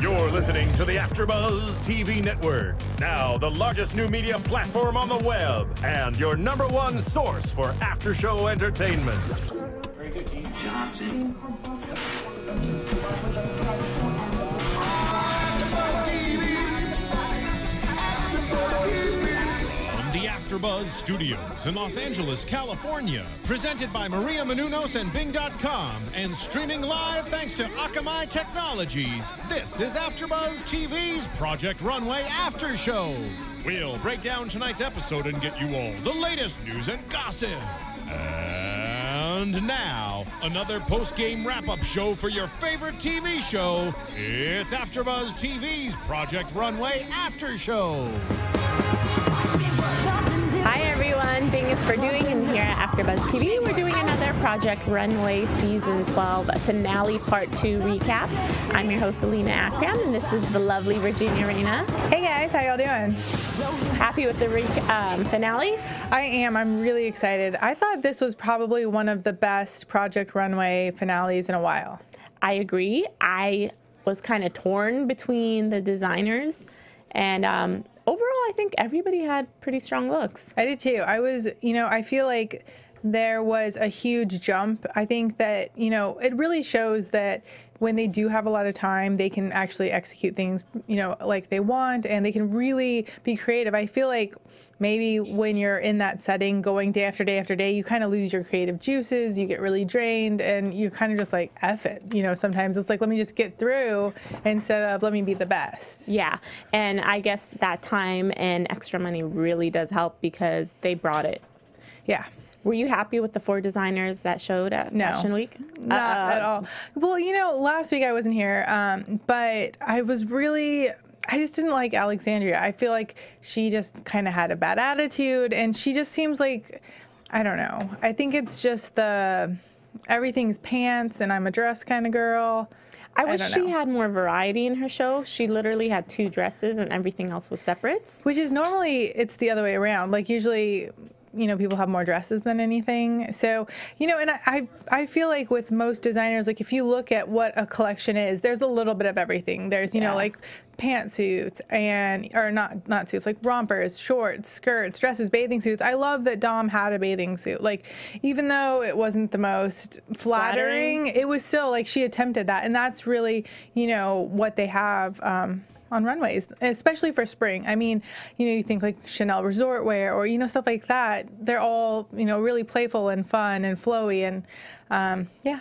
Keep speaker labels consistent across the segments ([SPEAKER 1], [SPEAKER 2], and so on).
[SPEAKER 1] You're listening to the AFTERBUZZ TV network, now the largest new media platform on the web, and your #1 source for after-show entertainment.
[SPEAKER 2] Very good, Keith. Johnson.
[SPEAKER 3] The AFTERBUZZ Studios in Los Angeles, California. Presented by Maria Menounos and Bing.com and streaming live thanks to Akamai Technologies. This is AFTERBUZZ TV's Project Runway After Show. We'll break down tonight's episode and get you all the latest news and gossip. And now, another post-game wrap-up show for your favorite TV show. It's AFTERBUZZ TV's Project Runway After Show.
[SPEAKER 4] Hi everyone, thanks for doing, and here at AFTERBUZZ TV, we're doing another Project Runway Season 12 Finale Part 2 recap. I'm your host, Alina Akram, and this is the lovely Virginia Reyna.
[SPEAKER 5] Hey guys, how y'all doing?
[SPEAKER 4] Happy with the finale?
[SPEAKER 5] I am. I'm really excited. I thought this was probably one of the best Project Runway finales in a while.
[SPEAKER 4] I agree. I was kind of torn between the designers, and overall, I think everybody had pretty strong looks.
[SPEAKER 5] I did too. I feel like there was a huge jump. I think that, it really shows that when they do have a lot of time, they can actually execute things, like they want, and they can really be creative. I feel like maybe when you're in that setting going day after day after day, you kind of lose your creative juices, you get really drained, and you kind of just like, F it. Sometimes it's like, let me just get through instead of let me be the best.
[SPEAKER 4] Yeah, and I guess that time and extra money really does help because they brought it.
[SPEAKER 5] Yeah.
[SPEAKER 4] Were you happy with the 4 designers that showed at Fashion Week?
[SPEAKER 5] Not at all. Well, last week I wasn't here, but I just didn't like Alexandria. I feel like she just kind of had a bad attitude, and she just seems like, I don't know. I think it's just everything's pants, and I'm a dress kind of girl.
[SPEAKER 4] I wish she had more variety in her show. She literally had 2 dresses, and everything else was separates.
[SPEAKER 5] Which is normally, it's the other way around. Like, usually, people have more dresses than anything. So, and I feel like with most designers, like if you look at what a collection is, there's a little bit of everything. There's, like pantsuits or not suits, like rompers, shorts, skirts, dresses, bathing suits. I love that Dom had a bathing suit. Like, even though it wasn't the most flattering, it was still like she attempted that. And that's really, what they have, on runways, especially for spring. I mean, you think like Chanel resort wear or, stuff like that. They're all, really playful and fun and flowy, and yeah.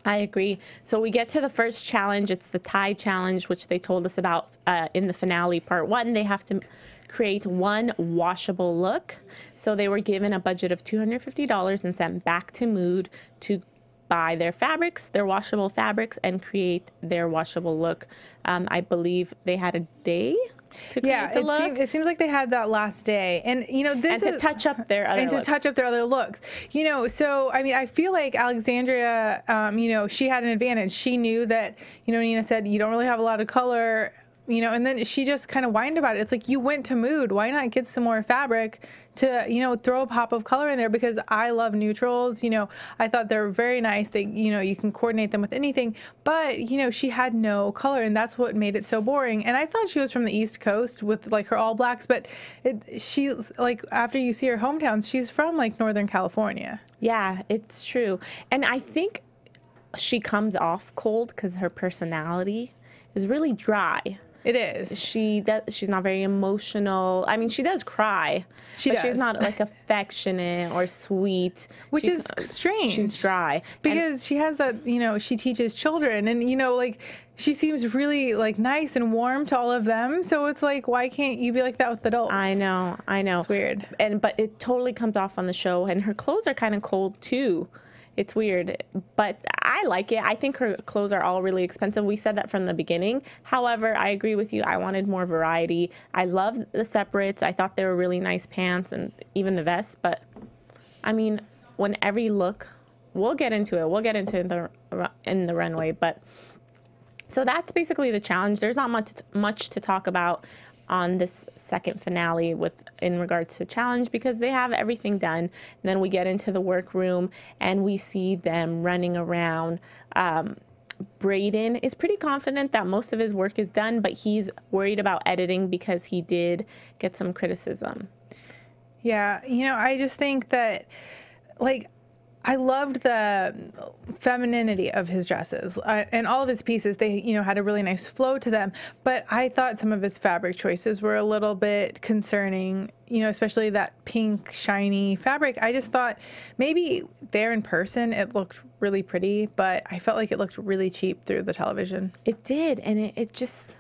[SPEAKER 4] I agree. So we get to the first challenge. It's the tie challenge, which they told us about in the finale part 1. They have to create 1 washable look. So they were given a budget of $250 and sent back to Mood to buy their fabrics, their washable fabrics, and create their washable look. I believe they had a day to create the look.
[SPEAKER 5] It seems like they had that last day, and
[SPEAKER 4] to touch up their other looks.
[SPEAKER 5] To touch up their other looks. So I mean, I feel like Alexandria, she had an advantage. She knew that, Nina said you don't really have a lot of color. And then she just kind of whined about it. It's like, you went to Mood. Why not get some more fabric to, throw a pop of color in there? Because I love neutrals. I thought they're very nice. They, you can coordinate them with anything. But, she had no color, and that's what made it so boring. And I thought she was from the East Coast with, like, her all blacks. But she's, like, after you see her hometown, she's from, like, Northern California.
[SPEAKER 4] Yeah, it's true. And I think she comes off cold because her personality is really dry.
[SPEAKER 5] It is.
[SPEAKER 4] She's not very emotional. I mean, she does cry. But she's not like affectionate or sweet.
[SPEAKER 5] Which is strange.
[SPEAKER 4] She's dry.
[SPEAKER 5] Because she has that, she teaches children, and, like, she seems really, like, nice and warm to all of them. So it's like, why can't you be like that with adults?
[SPEAKER 4] I know.
[SPEAKER 5] It's weird.
[SPEAKER 4] But it totally comes off on the show, and her clothes are kind of cold too. It's weird, but I like it. I think her clothes are all really expensive. We said that from the beginning. However, I agree with you. I wanted more variety. I love the separates. I thought they were really nice pants and even the vest. But, I mean, when every look, we'll get into it. We'll get into it in the runway. But so that's basically the challenge. There's not much to talk about on this second finale in regards to challenge because they have everything done. And then we get into the workroom and we see them running around Braden is pretty confident that most of his work is done, but he's worried about editing because he did get some criticism.
[SPEAKER 5] Yeah, you know, I just think that, like, I loved the femininity of his dresses and all of his pieces. They, you know, had a really nice flow to them. But I thought some of his fabric choices were a little bit concerning, you know, especially that pink, shiny fabric. I just thought maybe there in person it looked really pretty, but I felt like it looked really cheap through the television.
[SPEAKER 4] It did, and it just,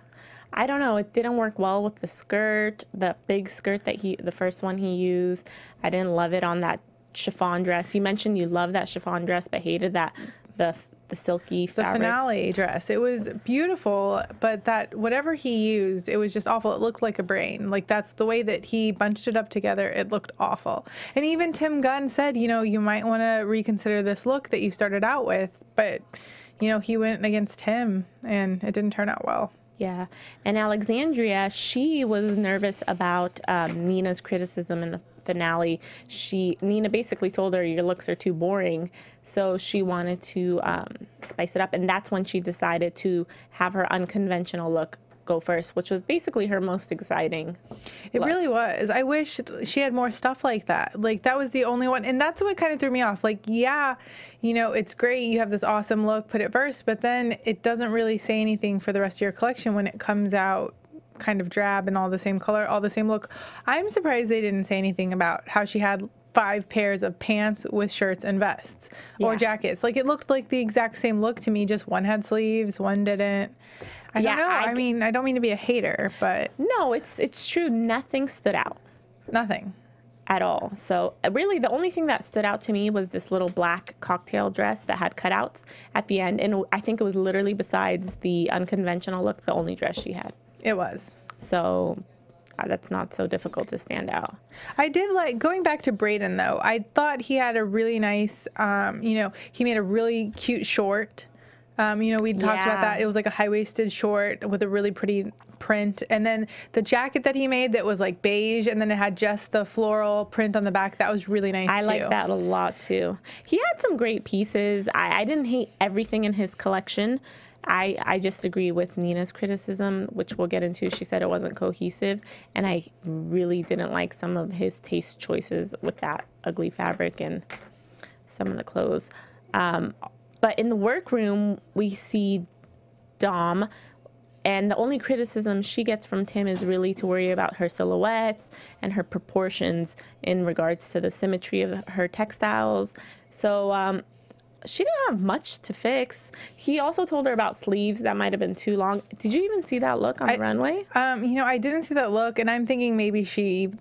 [SPEAKER 4] I don't know, it didn't work well with the skirt, the big skirt that the first one he used. I didn't love it on that chiffon dress. You mentioned you love that chiffon dress, but hated that the silky fabric.
[SPEAKER 5] The finale dress. It was beautiful, but that whatever he used, it was just awful. It looked like a brain. Like, that's the way that he bunched it up together. It looked awful. And even Tim Gunn said, you know, you might want to reconsider this look that you started out with. But, you know, he went against him, and it didn't turn out well.
[SPEAKER 4] Yeah. And Alexandria, she was nervous about Nina's criticism in the finale. Nina basically told her your looks are too boring, so she wanted to spice it up, and that's when she decided to have her unconventional look go first, which was basically her most exciting
[SPEAKER 5] It
[SPEAKER 4] look.
[SPEAKER 5] really was. I wish she had more stuff like that. Like, that was the only one, and that's what kind of threw me off. Like, yeah, you know, it's great, you have this awesome look, put it first, but then it doesn't really say anything for the rest of your collection when it comes out kind of drab and all the same color, all the same look. I'm surprised they didn't say anything about how she had 5 pairs of pants with shirts and vests or jackets. Like, it looked like the exact same look to me, just one had sleeves, one didn't. I don't know. I mean, I don't mean to be a hater, but
[SPEAKER 4] no, it's true. Nothing stood out.
[SPEAKER 5] Nothing
[SPEAKER 4] at all. So really the only thing that stood out to me was this little black cocktail dress that had cutouts at the end, and I think it was literally, besides the unconventional look, the only dress she had.
[SPEAKER 5] It was.
[SPEAKER 4] So that's not so difficult to stand out.
[SPEAKER 5] I did like, going back to Braden though, I thought he had a really nice, you know, he made a really cute short. You know, we talked about that. It was like a high-waisted short with a really pretty print. And then the jacket that he made that was like beige, and then it had just the floral print on the back. That was really nice,
[SPEAKER 4] I like that a lot, too. He had some great pieces. I didn't hate everything in his collection. I just agree with Nina's criticism, which we'll get into. She said it wasn't cohesive, and I really didn't like some of his taste choices with that ugly fabric and some of the clothes. But in the workroom, we see Dom, and the only criticism she gets from Tim is really to worry about her silhouettes and her proportions in regards to the symmetry of her textiles. So she didn't have much to fix. He also told her about sleeves that might have been too long. Did you even see that look on the runway?
[SPEAKER 5] You know, I didn't see that look, and I'm thinking maybe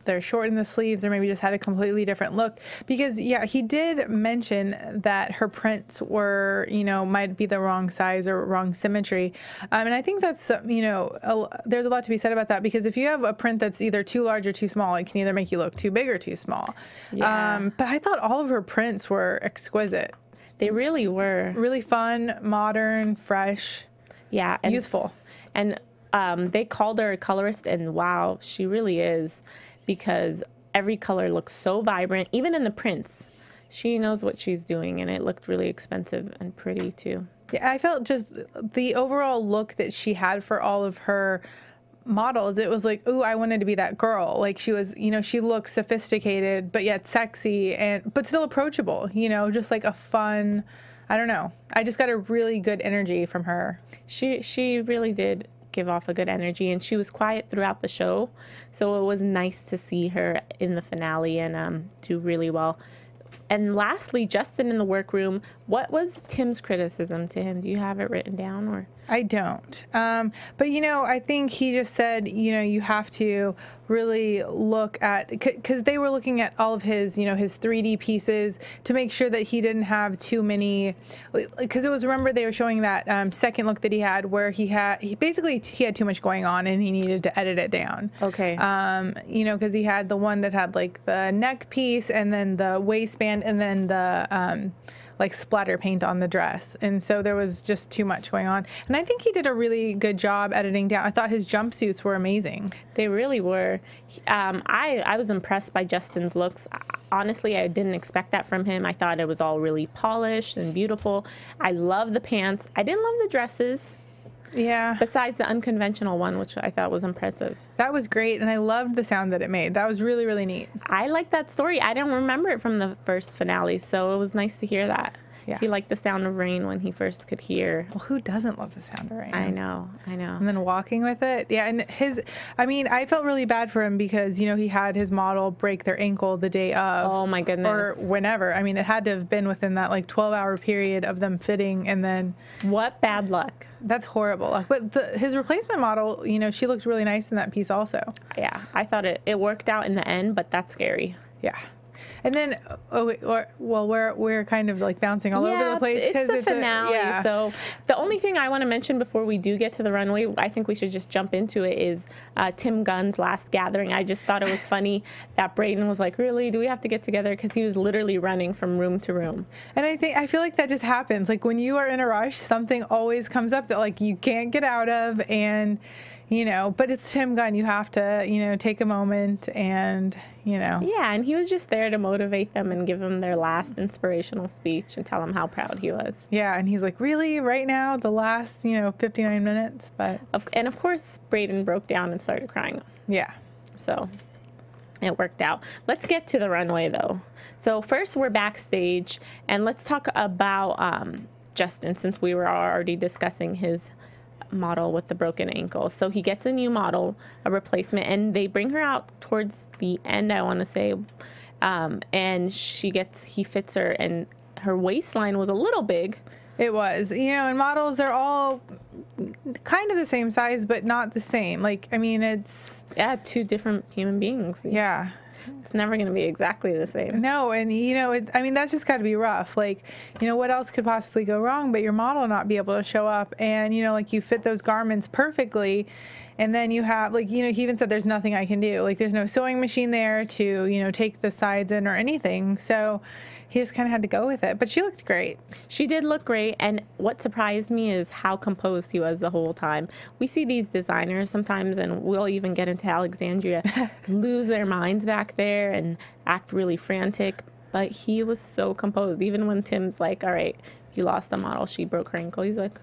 [SPEAKER 5] they're shortened the sleeves, or maybe just had a completely different look. Because, yeah, he did mention that her prints were, you know, might be the wrong size or wrong symmetry. And I think that's, you know, there's a lot to be said about that, because if you have a print that's either too large or too small, it can either make you look too big or too small.
[SPEAKER 4] Yeah.
[SPEAKER 5] But I thought all of her prints were exquisite.
[SPEAKER 4] They really were.
[SPEAKER 5] Really fun, modern, fresh, youthful.
[SPEAKER 4] And they called her a colorist, and wow, she really is, because every color looks so vibrant, even in the prints. She knows what she's doing, and it looked really expensive and pretty, too.
[SPEAKER 5] Yeah, I felt just the overall look that she had for all of her models, it was like, ooh, I wanted to be that girl. Like, she was, you know, she looked sophisticated but yet sexy, but still approachable, you know, just like a fun, I don't know, I just got a really good energy from her.
[SPEAKER 4] She really did give off a good energy, and she was quiet throughout the show, so it was nice to see her in the finale and do really well. And lastly, Justin in the workroom, what was Tim's criticism to him? Do you have it written down? Or
[SPEAKER 5] I don't. But, you know, I think he just said, you know, you have to really look at, because they were looking at all of his, you know, his 3D pieces to make sure that he didn't have too many, because it was, remember, they were showing that second look that he had where he had too much going on and he needed to edit it down.
[SPEAKER 4] Okay.
[SPEAKER 5] You know, because he had the one that had like the neck piece and then the waistband and then the like splatter paint on the dress. And so there was just too much going on. And I think he did a really good job editing down. I thought his jumpsuits were amazing.
[SPEAKER 4] They really were. I was impressed by Justin's looks. Honestly, I didn't expect that from him. I thought it was all really polished and beautiful. I love the pants. I didn't love the dresses.
[SPEAKER 5] Yeah.
[SPEAKER 4] Besides the unconventional one, which I thought was impressive.
[SPEAKER 5] That was great, and I loved the sound that it made. That was really, really neat.
[SPEAKER 4] I like that story. I didn't remember it from the first finale, so it was nice to hear that.
[SPEAKER 5] Yeah.
[SPEAKER 4] He liked the sound of rain when he first could hear.
[SPEAKER 5] Well, who doesn't love the sound of rain?
[SPEAKER 4] I know.
[SPEAKER 5] And then walking with it. Yeah, and I felt really bad for him because, you know, he had his model break their ankle the day of.
[SPEAKER 4] Oh, my goodness.
[SPEAKER 5] Or whenever. I mean, it had to have been within that, like, 12-hour period of them fitting, and then.
[SPEAKER 4] What bad luck.
[SPEAKER 5] That's horrible. But his replacement model, you know, she looked really nice in that piece also.
[SPEAKER 4] Yeah, I thought it worked out in the end, but that's scary.
[SPEAKER 5] Yeah. And then, we're kind of like bouncing all over the place.
[SPEAKER 4] It's the finale. So the only thing I want to mention before we do get to the runway, I think we should just jump into it, is Tim Gunn's last gathering. I just thought it was funny that Braden was like, really, do we have to get together? Because he was literally running from room to room. And
[SPEAKER 5] I feel like that just happens. Like when you are in a rush, something always comes up that like you can't get out of, and you know, but it's Tim Gunn. You have to, you know, take a moment and, you know.
[SPEAKER 4] Yeah, and he was just there to motivate them and give them their last inspirational speech and tell them how proud he was.
[SPEAKER 5] Yeah, and he's like, really, right now, the last, you know, 59 minutes? But
[SPEAKER 4] and of course, Braden broke down and started crying.
[SPEAKER 5] Yeah.
[SPEAKER 4] So it worked out. Let's get to the runway, though. So first, we're backstage, and let's talk about Justin, since we were already discussing his model with the broken ankle. So he gets a new model, a replacement, and they bring her out towards the end, I want to say, and he fits her, and her waistline was a little big.
[SPEAKER 5] It was, you know, and models, they're all kind of the same size, but not the same. Like, I mean, it's
[SPEAKER 4] two different human beings.
[SPEAKER 5] Yeah.
[SPEAKER 4] It's never going to be exactly the same.
[SPEAKER 5] No, and, you know, I mean, that's just got to be rough. Like, you know, what else could possibly go wrong but your model not be able to show up? And, you know, like, you fit those garments perfectly, and then you have, like, you know, he even said there's nothing I can do. Like, there's no sewing machine there to, you know, take the sides in or anything. So he just kind of had to go with it. But she looked great.
[SPEAKER 4] She did look great. And what surprised me is how composed he was the whole time. We see these designers sometimes, and we'll even get into Alexandria, lose their minds back there and act really frantic. But he was so composed. Even when Tim's like, all right, you lost the model, she broke her ankle. He's like,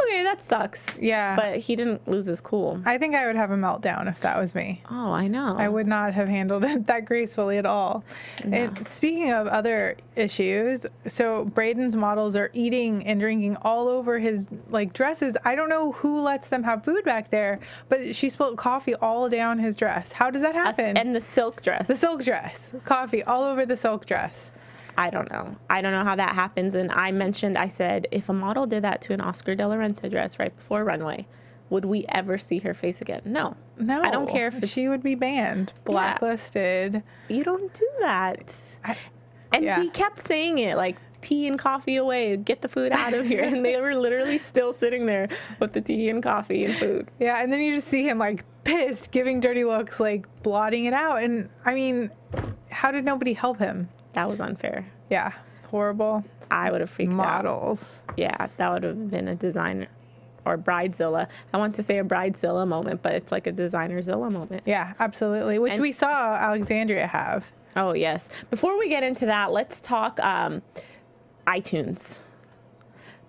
[SPEAKER 4] okay, that sucks.
[SPEAKER 5] Yeah.
[SPEAKER 4] But he didn't lose his cool.
[SPEAKER 5] I think I would have a meltdown if that was me.
[SPEAKER 4] Oh, I know.
[SPEAKER 5] I would not have handled it that gracefully at all.
[SPEAKER 4] No.
[SPEAKER 5] And speaking of other issues, so Braden's models are eating and drinking all over his, like, dresses. I don't know who lets them have food back there, but she spilled coffee all down his dress. How does that happen?
[SPEAKER 4] And the silk dress.
[SPEAKER 5] The silk dress. Coffee all over the silk dress.
[SPEAKER 4] I don't know. I don't know how that happens. And I said, if a model did that to an Oscar de la Renta dress right before runway, would we ever see her face again? No.
[SPEAKER 5] No.
[SPEAKER 4] I don't care if
[SPEAKER 5] she would be banned, blacklisted.
[SPEAKER 4] Yeah. You don't do that. He kept saying it, like, tea and coffee away, get the food out of here. And they were literally still sitting there with the tea and coffee and food.
[SPEAKER 5] Yeah, and then you just see him, like, pissed, giving dirty looks, like, blotting it out. And, I mean, how did nobody help him?
[SPEAKER 4] That was unfair.
[SPEAKER 5] Yeah, horrible.
[SPEAKER 4] I would have freaked out.
[SPEAKER 5] Models.
[SPEAKER 4] Yeah, that would have been a designer or bridezilla. I want to say a bridezilla moment, but it's like a designerzilla moment.
[SPEAKER 5] Yeah, absolutely. Which we saw Alexandria have.
[SPEAKER 4] Oh, yes. Before we get into that, let's talk iTunes.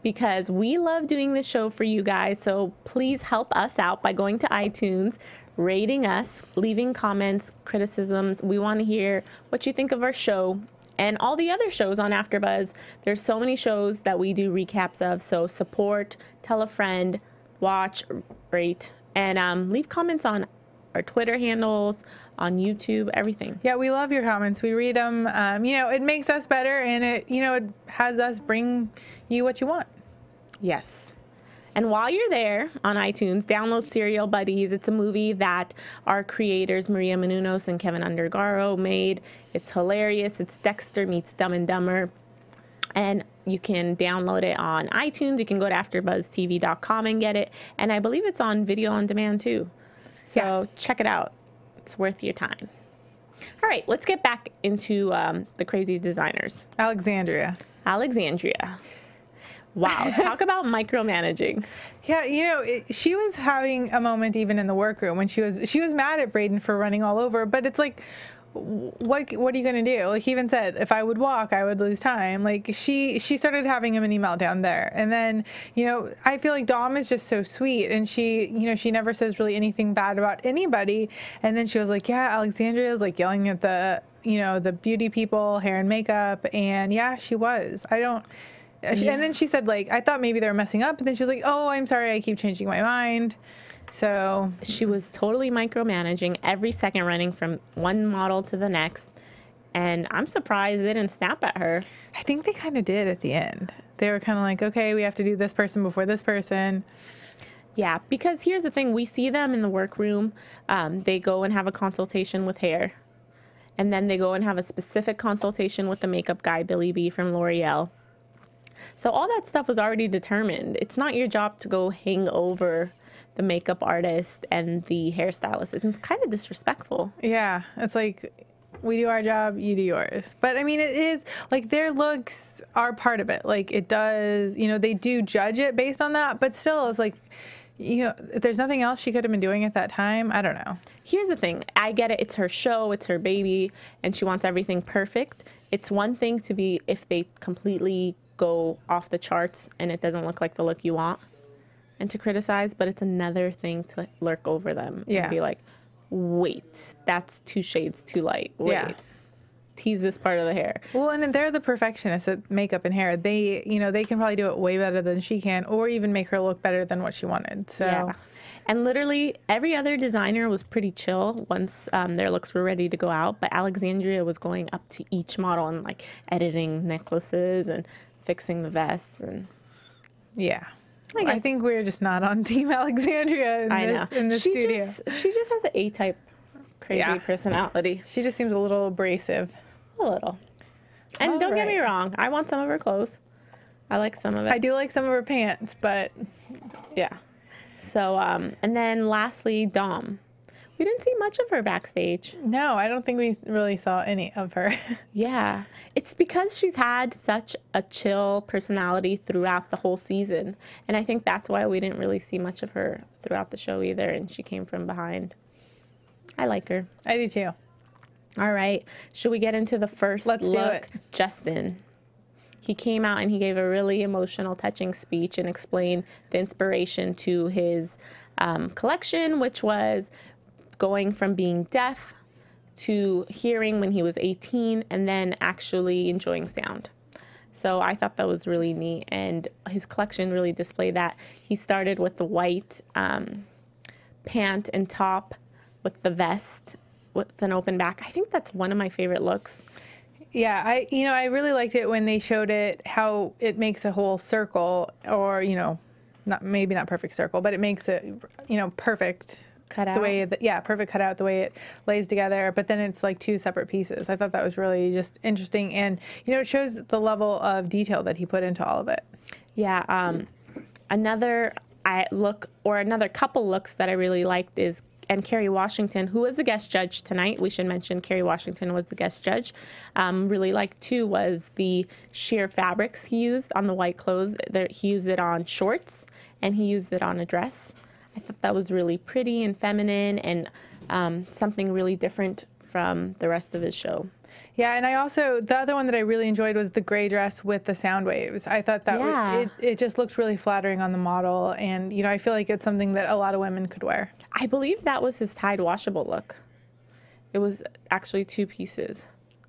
[SPEAKER 4] Because we love doing this show for you guys, so please help us out by going to iTunes, rating us, leaving comments, criticisms. We want to hear what you think of our show and all the other shows on AfterBuzz. There's so many shows that we do recaps of, so support, tell a friend, watch, rate, and leave comments on our Twitter handles, on YouTube, everything.
[SPEAKER 5] Yeah, we love your comments. We read them. You know, it makes us better, and it has us bring you what you want.
[SPEAKER 4] Yes. And while you're there on iTunes, download Serial Buddies. It's a movie that our creators, Maria Menounos and Kevin Undergaro, made. It's hilarious. It's Dexter meets Dumb and Dumber. And you can download it on iTunes. You can go to AfterBuzzTV.com and get it. And I believe it's on video on demand, too. So check it out. It's worth your time. All right, let's get back into the crazy designers.
[SPEAKER 5] Alexandria.
[SPEAKER 4] Alexandria. Wow, talk about micromanaging.
[SPEAKER 5] Yeah, you know, she was having a moment even in the workroom when she was mad at Braden for running all over, but it's like, what are you going to do? Like, he even said, if I would walk, I would lose time. Like, she started having a mini meltdown there. And then, you know, I feel like Dom is just so sweet, and she, you know, she never says really anything bad about anybody. And then she was like, yeah, Alexandria is like yelling at the, you know, the beauty people, hair and makeup. And yeah, she was. And then she said, like, I thought maybe they were messing up. And then she was like, oh, I'm sorry, I keep changing my mind. So
[SPEAKER 4] she was totally micromanaging every second, running from one model to the next. And I'm surprised they didn't snap at her.
[SPEAKER 5] I think they kind of did at the end. They were kind of like, okay, we have to do this person before this person.
[SPEAKER 4] Yeah, because here's the thing. We see them in the workroom. They go and have a consultation with hair. And then they go and have a specific consultation with the makeup guy, Billy B from L'Oreal. So all that stuff was already determined. It's not your job to go hang over the makeup artist and the hairstylist. It's kind of disrespectful.
[SPEAKER 5] Yeah, it's like, we do our job, you do yours. But I mean, it is like their looks are part of it. Like, it does, you know, they do judge it based on that, but still, it's like, you know, if there's nothing else she could have been doing at that time, I don't know.
[SPEAKER 4] Here's the thing. I get it. It's her show. It's her baby. And she wants everything perfect. It's one thing to be if they completely go off the charts and it doesn't look like the look you want and to criticize, but it's another thing to lurk over them and be like, wait, that's 2 shades too light. Wait, tease this part of the hair.
[SPEAKER 5] Well, and they're the perfectionists at makeup and hair. They, you know, they can probably do it way better than she can, or even make her look better than what she wanted. So,
[SPEAKER 4] yeah. And literally every other designer was pretty chill once their looks were ready to go out, but Alexandria was going up to each model and like editing necklaces and fixing the vests. And
[SPEAKER 5] yeah, I think we're just not on Team Alexandria in this studio.
[SPEAKER 4] She just has an A-type crazy personality.
[SPEAKER 5] She just seems a little abrasive.
[SPEAKER 4] A little. And don't get me wrong, I want some of her clothes. I like some of it.
[SPEAKER 5] I do like some of her pants, but
[SPEAKER 4] yeah. So, and then lastly, Dom. We didn't see much of her backstage.
[SPEAKER 5] No, I don't think we really saw any of her.
[SPEAKER 4] Yeah. It's because she's had such a chill personality throughout the whole season. And I think that's why we didn't really see much of her throughout the show either. And she came from behind. I like her.
[SPEAKER 5] I do too.
[SPEAKER 4] All right. Should we get into the first look?
[SPEAKER 5] Let's do it.
[SPEAKER 4] Justin. He came out and he gave a really emotional, touching speech and explained the inspiration to his collection, which was going from being deaf to hearing when he was 18 and then actually enjoying sound. So I thought that was really neat, and his collection really displayed that. He started with the white pant and top with the vest with an open back. I think that's one of my favorite looks.
[SPEAKER 5] Yeah, I really liked it when they showed it, how it makes a whole circle, or, you know, maybe not perfect circle, but it makes it, you know, perfect
[SPEAKER 4] cut out.
[SPEAKER 5] The way perfect cutout, the way it lays together, but then it's like 2 separate pieces. I thought that was really just interesting, and you know, it shows the level of detail that he put into all of it.
[SPEAKER 4] Yeah, another couple looks that I really liked is Kerry Washington, who was the guest judge tonight. We should mention Kerry Washington was the guest judge. Really liked too was the sheer fabrics he used on the white clothes. He used it on shorts and he used it on a dress. I thought that was really pretty and feminine and something really different from the rest of his show.
[SPEAKER 5] Yeah, and the other one that I really enjoyed was the gray dress with the sound waves. I thought that it just looked really flattering on the model, and you know, I feel like it's something that a lot of women could wear.
[SPEAKER 4] I believe that was his Tide washable look. It was actually 2 pieces.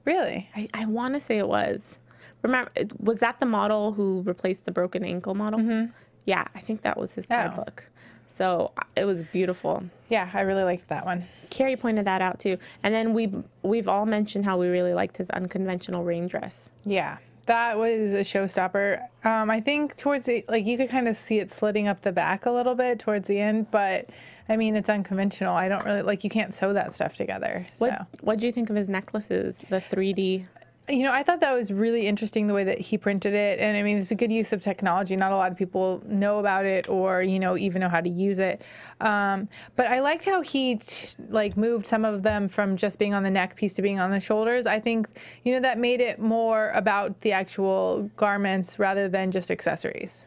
[SPEAKER 5] Really?
[SPEAKER 4] I want to say it was. Remember, was that the model who replaced the broken ankle model? Mm-hmm. Yeah, I think that was his Tide look. So it was beautiful.
[SPEAKER 5] Yeah, I really liked that one.
[SPEAKER 4] Carrie pointed that out too. And then we've all mentioned how we really liked his unconventional rain dress.
[SPEAKER 5] Yeah, that was a showstopper. I think towards the, like, you could kind of see it slitting up the back a little bit towards the end, but I mean, it's unconventional. I don't really, like, you can't sew that stuff together. So.
[SPEAKER 4] What do you think of his necklaces, the 3D?
[SPEAKER 5] I thought that was really interesting the way that he printed it. And I mean, it's a good use of technology. Not a lot of people know about it or, even know how to use it. But I liked how he moved some of them from just being on the neck piece to being on the shoulders. I think, that made it more about the actual garments rather than just accessories.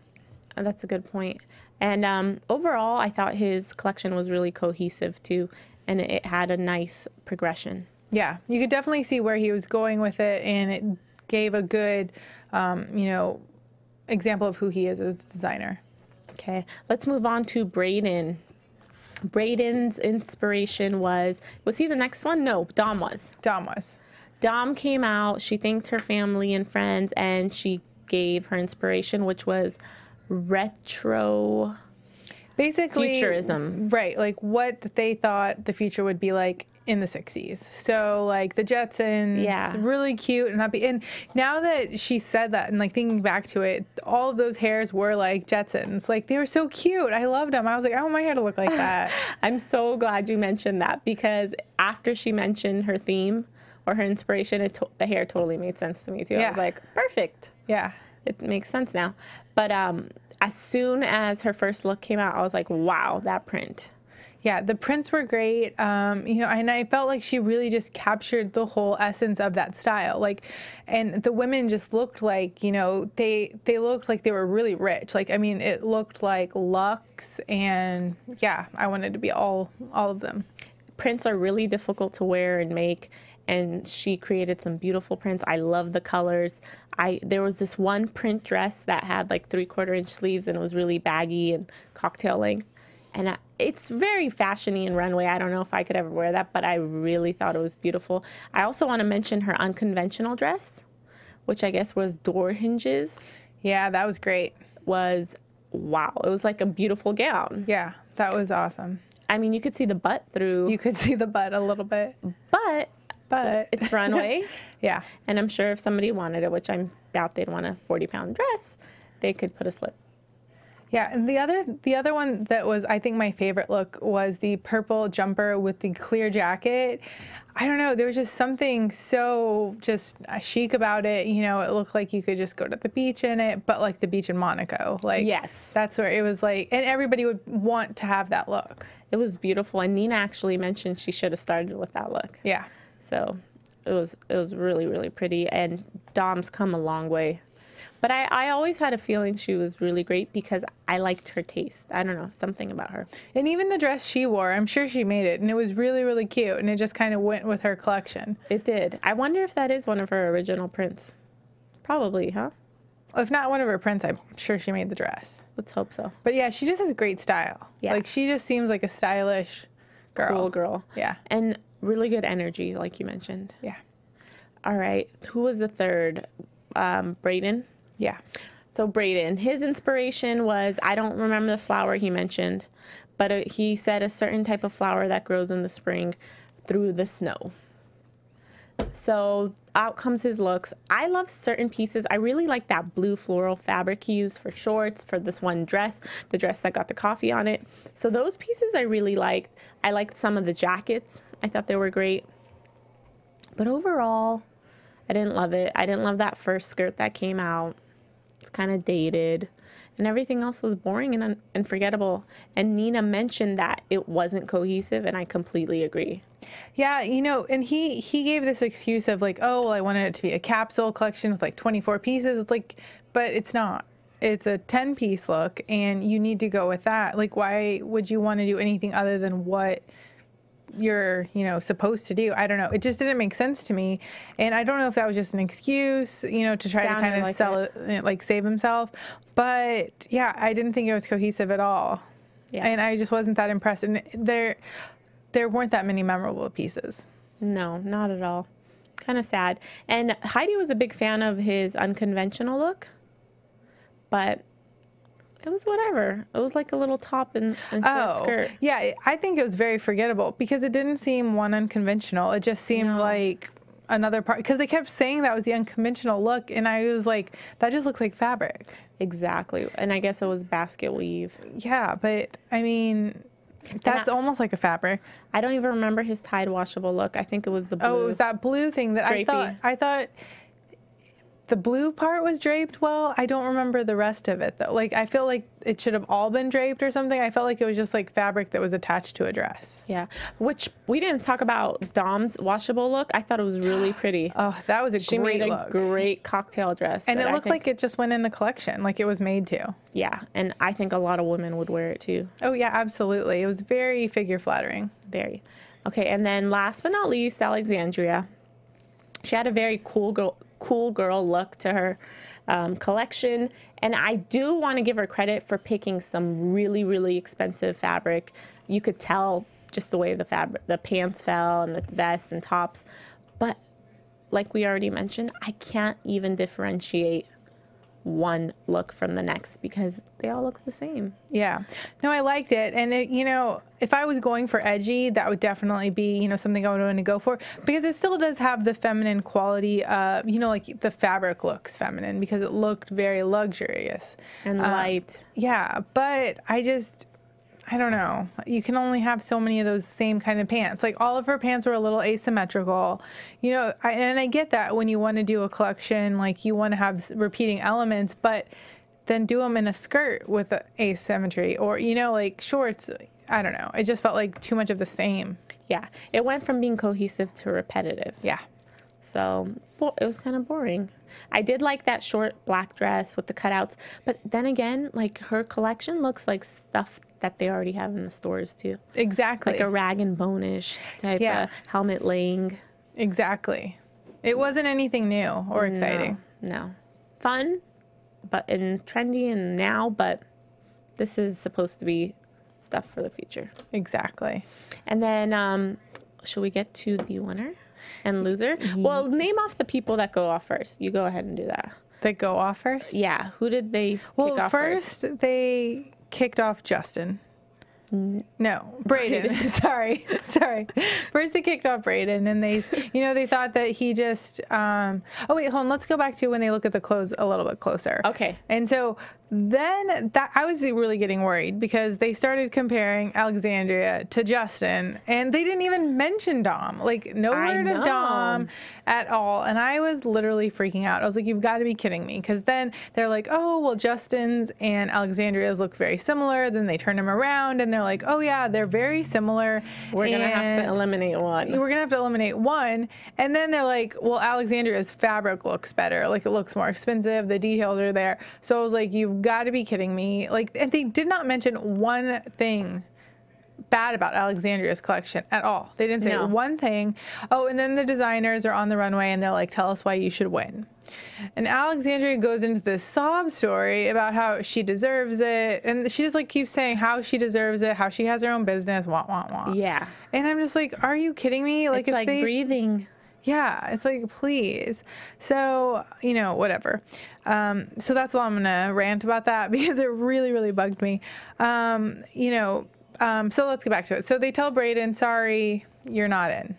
[SPEAKER 4] That's a good point. And overall, I thought his collection was really cohesive too, and it had a nice progression.
[SPEAKER 5] Yeah, you could definitely see where he was going with it, and it gave a good, example of who he is as a designer.
[SPEAKER 4] Okay, let's move on to Braden. Braden's inspiration was he the next one? No, Dom was. Dom came out, she thanked her family and friends, and she gave her inspiration, which was retro...
[SPEAKER 5] Basically,
[SPEAKER 4] futurism.
[SPEAKER 5] Right, like what they thought the future would be like in the 60s. So like the Jetsons, really cute and happy. And now that she said that and like thinking back to it, all of those hairs were like Jetsons. Like they were so cute. I loved them. I was like, I want my hair to look like that.
[SPEAKER 4] I'm so glad you mentioned that, because after she mentioned her theme or her inspiration, the hair totally made sense to me too. I was like, perfect.
[SPEAKER 5] Yeah.
[SPEAKER 4] It makes sense now. But as soon as her first look came out, I was like, wow, that print.
[SPEAKER 5] Yeah, the prints were great. And I felt like she really just captured the whole essence of that style. Like, and the women just looked like, they looked like they were really rich. Like, I mean, it looked like luxe, and yeah, I wanted to be all of them.
[SPEAKER 4] Prints are really difficult to wear and make, and she created some beautiful prints. I love the colors. There was this one print dress that had like 3/4-inch sleeves, and it was really baggy and cocktail length. And it's very fashiony in runway. I don't know if I could ever wear that, but I really thought it was beautiful. I also want to mention her unconventional dress, which I guess was door hinges.
[SPEAKER 5] Yeah, that was great.
[SPEAKER 4] Wow. It was like a beautiful gown.
[SPEAKER 5] Yeah, that was awesome.
[SPEAKER 4] I mean, you could see the butt through.
[SPEAKER 5] You could see the butt a little bit.
[SPEAKER 4] But it's runway.
[SPEAKER 5] Yeah.
[SPEAKER 4] And I'm sure if somebody wanted it, which I doubt they'd want a 40-pound dress, they could put a slip.
[SPEAKER 5] Yeah, and the other one that was, I think, my favorite look was the purple jumper with the clear jacket. I don't know, there was just something so just chic about it. It looked like you could just go to the beach in it, but like the beach in Monaco. Like, yes, that's where it was like, and everybody would want to have that look.
[SPEAKER 4] It was beautiful, and Nina actually mentioned she should have started with that look.
[SPEAKER 5] Yeah.
[SPEAKER 4] So it was really, really pretty, and Dom's come a long way. But I always had a feeling she was really great because I liked her taste. I don't know, something about her.
[SPEAKER 5] And even the dress she wore, I'm sure she made it, and it was really, really cute, and it just kind of went with her collection.
[SPEAKER 4] It did. I wonder if that is one of her original prints. Probably, huh?
[SPEAKER 5] If not one of her prints, I'm sure she made the dress.
[SPEAKER 4] Let's hope so.
[SPEAKER 5] But yeah, she just has great style.
[SPEAKER 4] Yeah.
[SPEAKER 5] Like, she just seems like a stylish girl.
[SPEAKER 4] Cool girl.
[SPEAKER 5] Yeah.
[SPEAKER 4] And really good energy, like you mentioned.
[SPEAKER 5] Yeah.
[SPEAKER 4] All right. Who was the third? Braden?
[SPEAKER 5] Yeah.
[SPEAKER 4] So Braden, his inspiration was, I don't remember the flower he mentioned, but he said a certain type of flower that grows in the spring through the snow. So out comes his looks. I love certain pieces. I really like that blue floral fabric he used for shorts, for this one dress, the dress that got the coffee on it. So those pieces I really liked. I liked some of the jackets. I thought they were great. But overall, I didn't love it. I didn't love that first skirt that came out. It's kind of dated, and everything else was boring and unforgettable. And Nina mentioned that it wasn't cohesive, and I completely agree.
[SPEAKER 5] Yeah, and he gave this excuse of like, oh, well, I wanted it to be a capsule collection with like 24 pieces. It's like, but it's not. It's a 10-piece look, and you need to go with that. Like, why would you want to do anything other than what you're supposed to do? I don't know, it just didn't make sense to me, and I don't know if that was just an excuse to try to kind of like sell it, like save himself. But yeah, I didn't think it was cohesive at all. Yeah. And I just wasn't that impressed, and there weren't that many memorable pieces. No, not at all. Kind of sad. And Heidi was a big fan of his unconventional look, but it was whatever. It was like a little top and short skirt. Yeah, I think it was very forgettable because it didn't seem unconventional. It just seemed like another part, because they kept saying that was the unconventional look, and I was like, that just looks like fabric. Exactly. And I guess it was basket weave. Yeah, but I mean, that's almost like a fabric. I don't even remember his Tide washable look. I think it was the blue. Oh, it was that blue thing that drapey. I thought the blue part was draped well. I don't remember the rest of it though. Like I feel like it should have all been draped or something. I felt like it was just like fabric that was attached to a dress.
[SPEAKER 4] Yeah, which we didn't talk about Dom's washable look. I thought it was really pretty.
[SPEAKER 5] Oh, that was a
[SPEAKER 4] she
[SPEAKER 5] great
[SPEAKER 4] made
[SPEAKER 5] look.
[SPEAKER 4] a great cocktail dress.
[SPEAKER 5] And it looked like it just went in the collection, like it was made to.
[SPEAKER 4] Yeah, and I think a lot of women would wear it too.
[SPEAKER 5] Oh yeah, absolutely. It was very figure flattering.
[SPEAKER 4] Very. Okay, and then last but not least, Alexandria. She had a very cool girl look to her collection, and I do want to give her credit for picking some really, really expensive fabric. You could tell just the way the pants fell and the vest and tops, but like we already mentioned, I can't even differentiate one look from the next because they all look the same.
[SPEAKER 5] Yeah. No, I liked it. And, you know, if I was going for edgy, that would definitely be, you know, something I would want to go for because it still does have the feminine quality, you know, like the fabric looks feminine because it looked very luxurious.
[SPEAKER 4] And light.
[SPEAKER 5] Yeah. But I don't know. You can only have so many of those same kind of pants. Like all of her pants were a little asymmetrical, you know, and I get that when you want to do a collection, like you want to have repeating elements, but then do them in a skirt with asymmetry or, you know, like shorts. I don't know. It just felt like too much of the same.
[SPEAKER 4] Yeah. It went from being cohesive to repetitive.
[SPEAKER 5] Yeah.
[SPEAKER 4] So it was kind of boring. I did like that short black dress with the cutouts, but then again, like her collection looks like stuff that they already have in the stores too.
[SPEAKER 5] Exactly.
[SPEAKER 4] Like a rag and bone-ish type of helmet laying.
[SPEAKER 5] Exactly. It wasn't anything new or exciting.
[SPEAKER 4] No. Fun, and trendy and now, but this is supposed to be stuff for the future.
[SPEAKER 5] Exactly.
[SPEAKER 4] And then, should we get to the winner and loser? Well, name off the people that go off first. You go ahead and do that.
[SPEAKER 5] That go off first?
[SPEAKER 4] Yeah. Who did they kick off first?
[SPEAKER 5] Well, first they kicked off Justin. No, Braden. Sorry. First they kicked off Braden, and they, you know, they thought that he just. Oh wait, hold on. Let's go back to when they look at the clothes a little bit closer.
[SPEAKER 4] Okay.
[SPEAKER 5] And so then I was really getting worried because they started comparing Alexandria to Justin, and they didn't even mention Dom. Like no word of Dom at all, and I was literally freaking out. I was like, "You've got to be kidding me!" Because then they're like, "Oh, well, Justin's and Alexandria's look very similar." Then they turn them around, and they're like, "Oh yeah, they're very similar."
[SPEAKER 4] We're gonna have to eliminate one.
[SPEAKER 5] We're gonna have to eliminate one, and then they're like, "Well, Alexandria's fabric looks better. Like it looks more expensive. The details are there." So I was like, "You've got to be kidding me!" Like, and they did not mention one thing bad about Alexandria's collection at all. They didn't say one thing. Oh, and then the designers are on the runway and they're like, "Tell us why you should win." And Alexandria goes into this sob story about how she deserves it, and she just like keeps saying how she deserves it, how she has her own business, wah wah wah.
[SPEAKER 4] Yeah.
[SPEAKER 5] And I'm just like, are you kidding me? Like,
[SPEAKER 4] it's like breathing.
[SPEAKER 5] Yeah, it's like, please. So, you know, whatever. So that's all I'm going to rant about that because it really, really bugged me. You know, so let's get back to it. So they tell Braden, sorry, you're not in.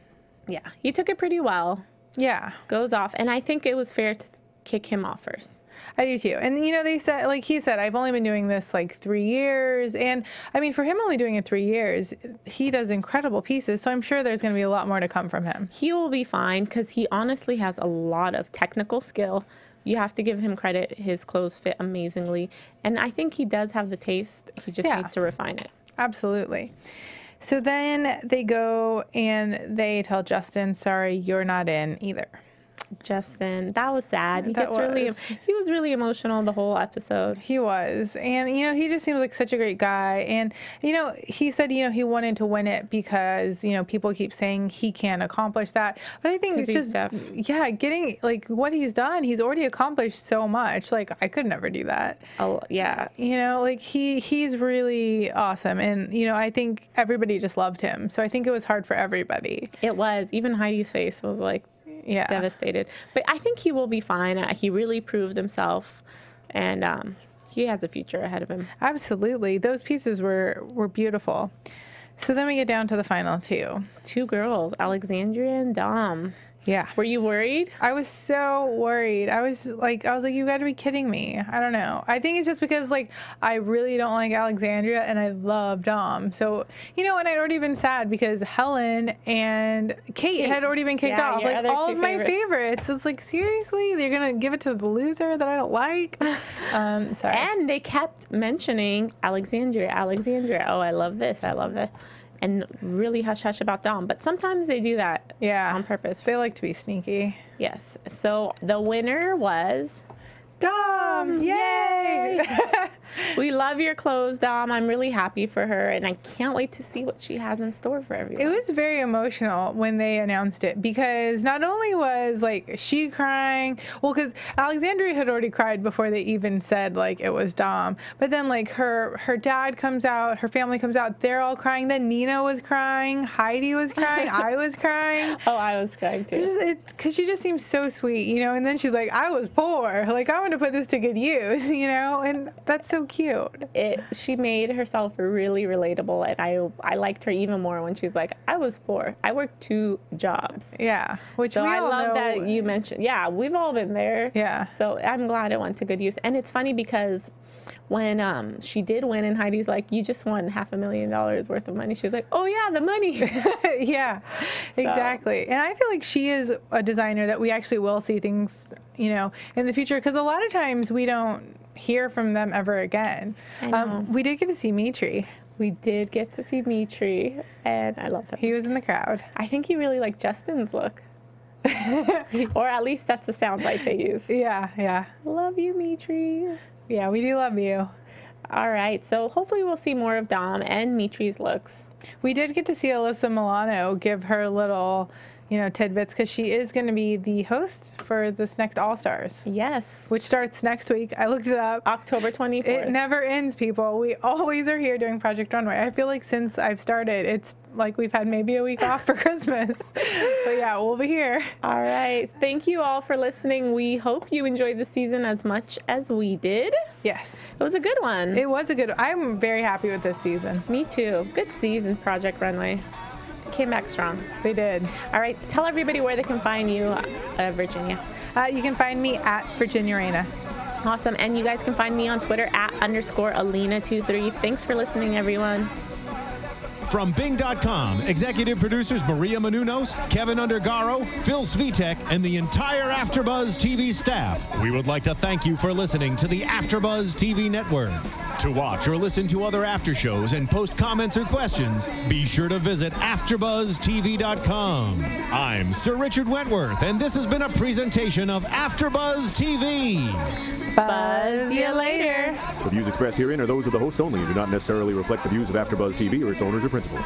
[SPEAKER 4] Yeah, he took it pretty well.
[SPEAKER 5] Yeah.
[SPEAKER 4] Goes off. And I think it was fair to kick him off first.
[SPEAKER 5] I do too. And, you know, they said, like he said, I've only been doing this like 3 years. And I mean, for him only doing it 3 years, he does incredible pieces. So I'm sure there's going to be a lot more to come from him.
[SPEAKER 4] He will be fine because he honestly has a lot of technical skill. You have to give him credit. His clothes fit amazingly. And I think he does have the taste. He just needs to refine it. Absolutely.
[SPEAKER 5] So then they go and they tell Justin, sorry, you're not in either.
[SPEAKER 4] Justin, that was sad. He was really emotional the whole episode.
[SPEAKER 5] He was. And, you know, he just seems like such a great guy. And, you know, he said, you know, he wanted to win it because, you know, people keep saying he can't accomplish that. But I think it's just, getting, like, what he's done, he's already accomplished so much. Like, I could never do that.
[SPEAKER 4] Oh, yeah.
[SPEAKER 5] You know, like, he's really awesome. And, you know, I think everybody just loved him. So I think it was hard for everybody.
[SPEAKER 4] It was. Even Heidi's face was like, devastated. But I think he will be fine. He really proved himself, and he has a future ahead of him.
[SPEAKER 5] Absolutely. Those pieces were beautiful. So then we get down to the final two.
[SPEAKER 4] 2 girls, Alexandria and Dom.
[SPEAKER 5] Yeah.
[SPEAKER 4] Were you worried?
[SPEAKER 5] I was so worried. I was like, you got to be kidding me. I don't know. I think it's just because, like, I really don't like Alexandria and I love Dom. So, you know, and I'd already been sad because Helen and Kate had already been kicked off. Like, all of my favorites. It's like, seriously? They're going to give it to the loser that I don't like? Sorry.
[SPEAKER 4] And they kept mentioning Alexandria. Oh, I love this. I love it. And really hush-hush about Dom. But sometimes they do that on purpose.
[SPEAKER 5] They like to be sneaky.
[SPEAKER 4] Yes. So the winner was
[SPEAKER 5] Dom. Yay!
[SPEAKER 4] We love your clothes, Dom. I'm really happy for her, and I can't wait to see what she has in store for everyone.
[SPEAKER 5] It was very emotional when they announced it, because not only was, like, she crying, well, because Alexandria had already cried before they even said, like, it was Dom, but then, like, her dad comes out, her family comes out, they're all crying, then Nina was crying, Heidi was crying, I was crying.
[SPEAKER 4] Oh, I was crying too.
[SPEAKER 5] Because she just seems so sweet, you know, and then she's like, I was poor, like, I want to put this to good use, you know, and that's so cute.
[SPEAKER 4] She made herself really relatable, and I liked her even more when she's like, I was poor. I worked 2 jobs.
[SPEAKER 5] Yeah. Which
[SPEAKER 4] so
[SPEAKER 5] we
[SPEAKER 4] I
[SPEAKER 5] all
[SPEAKER 4] love
[SPEAKER 5] know.
[SPEAKER 4] that you mentioned. Yeah, we've all been there.
[SPEAKER 5] Yeah.
[SPEAKER 4] So I'm glad it went to good use. And it's funny because when she did win and Heidi's like, you just won $500,000 worth of money. She's like, oh yeah, the money.
[SPEAKER 5] Yeah, exactly. And I feel like she is a designer that we actually will see things, you know, in the future, because a lot of times we don't hear from them ever again.
[SPEAKER 4] I know.
[SPEAKER 5] We did get to see Mitri.
[SPEAKER 4] We did get to see Mitri, and I love him.
[SPEAKER 5] He was in the crowd.
[SPEAKER 4] I think he really liked Justin's look. Or at least that's the soundbite they use.
[SPEAKER 5] Yeah, yeah.
[SPEAKER 4] Love you, Mitri.
[SPEAKER 5] Yeah, we do love you.
[SPEAKER 4] All right, so hopefully we'll see more of Dom and Mitri's looks.
[SPEAKER 5] We did get to see Alyssa Milano give her little, you know, tidbits, because she is going to be the host for this next All-Stars.
[SPEAKER 4] Yes.
[SPEAKER 5] Which starts next week. I looked it up.
[SPEAKER 4] October 24th.
[SPEAKER 5] It never ends, people. We always are here doing Project Runway. I feel like since I've started, it's like we've had maybe a week off for Christmas. But yeah, we'll be here.
[SPEAKER 4] All right. Thank you all for listening. We hope you enjoyed the season as much as we did.
[SPEAKER 5] Yes.
[SPEAKER 4] It was a good one.
[SPEAKER 5] It was a good one. I'm very happy with this season.
[SPEAKER 4] Me too. Good season, Project Runway. Came back strong.
[SPEAKER 5] They did.
[SPEAKER 4] All right. Tell everybody where they can find you, Virginia.
[SPEAKER 5] You can find me at Virginia Reyna.
[SPEAKER 4] Awesome. And you guys can find me on Twitter at _Alina23. Thanks for listening, everyone.
[SPEAKER 3] From Bing.com, executive producers Maria Menounos, Kevin Undergaro, Phil Svitek, and the entire AfterBuzz TV staff, we would like to thank you for listening to the AfterBuzz TV network. To watch or listen to other after shows and post comments or questions, be sure to visit AfterBuzzTV.com. I'm Sir Richard Wentworth, and this has been a presentation of AfterBuzz TV.
[SPEAKER 4] Buzz you later.
[SPEAKER 6] The views expressed herein are those of the hosts only and do not necessarily reflect the views of AfterBuzz TV or its owners or principals.